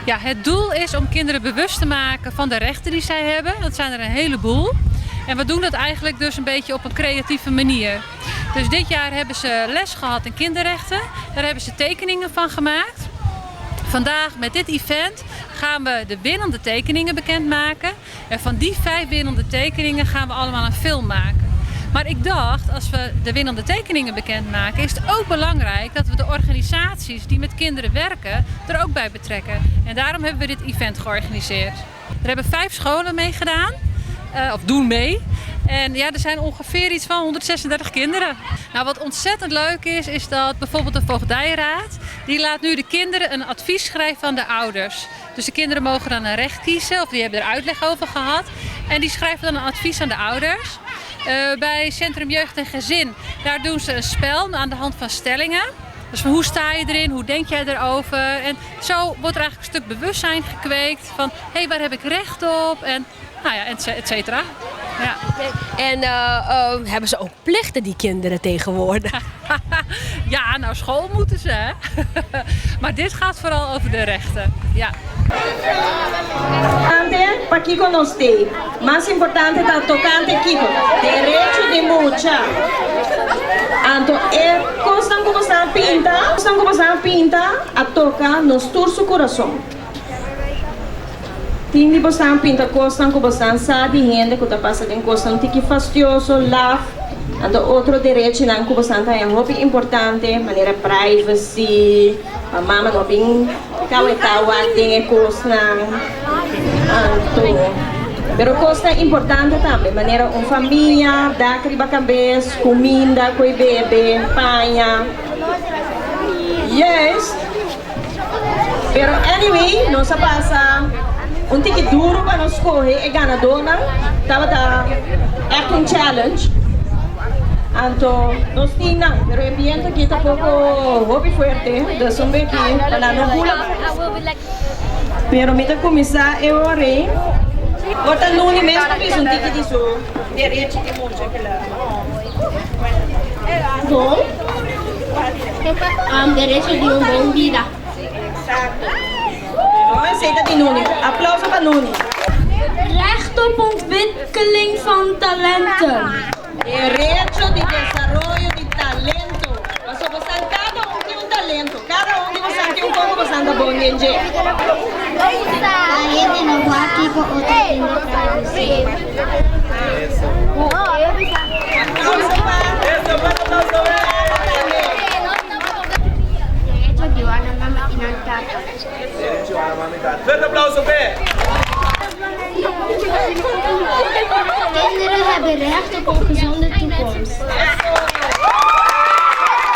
Ja, het doel is om kinderen bewust te maken van de rechten die zij hebben. Dat zijn er een heleboel. En we doen dat eigenlijk dus een beetje op een creatieve manier. Dus dit jaar hebben ze les gehad in kinderrechten. Daar hebben ze tekeningen van gemaakt. Vandaag met dit event gaan we de winnende tekeningen bekendmaken. En van die 5 winnende tekeningen gaan we allemaal een film maken. Maar ik dacht, als we de winnende tekeningen bekendmaken, is het ook belangrijk dat we de organisaties die met kinderen werken er ook bij betrekken. En daarom hebben we dit event georganiseerd. Er hebben 5 scholen meegedaan, of doen mee. En ja, er zijn ongeveer iets van 136 kinderen. Nou, wat ontzettend leuk is dat bijvoorbeeld de voogdijraad, die laat nu de kinderen een advies schrijven aan de ouders. Dus de kinderen mogen dan een recht kiezen, of die hebben er uitleg over gehad. En die schrijven dan een advies aan de ouders. Bij Centrum Jeugd en Gezin, daar doen ze een spel aan de hand van stellingen. Dus van hoe sta je erin, hoe denk jij erover? En zo wordt er eigenlijk een stuk bewustzijn gekweekt van hé, waar heb ik recht op? En nou ja, et cetera. Ja. En hebben ze ook plichten, die kinderen tegenwoordig? Ja, nou school moeten ze, hè? Maar dit gaat vooral over de rechten. Ja. Para Kiko no stay. Más importante está tocante Kiko. Derecho de mucha. Anto costan como están pinta, a toca nos turso corazón. Tindi bostan pinta costan como están sa di gente que passa de costan tiki fastioso, laf. En de outro direito não como santa é muito importante, maneira privacy, a mama não bem kawa tem costan. Anto pero costa importante também, maneira família, dá criba cabeça, comida, coi bebê, panha. Yes. Pero anyway, não se passa ticket duro para nós correr e ganadora. Tava echt challenge. Anto, nós tínhamos, pero o ambiente aqui está pouco hobby fuerte, da sombra aqui, para não pular. Pero me começar eu orei. Bota no mesmo que um ticket de so, direito de monte aquela. Bom? Direito de bom vida. Aceita de Nuni. Applaus para Nuni. Recht op ontwikkeling van talenten. Derecho de desarrollo de talento. Mas você cada tem talento. Cada de vocês tem pouco você anda bom em dia. A gente não vai aqui com outra Grande aplauso, Bé! Kinderen hebben recht op een gezonde toekomst.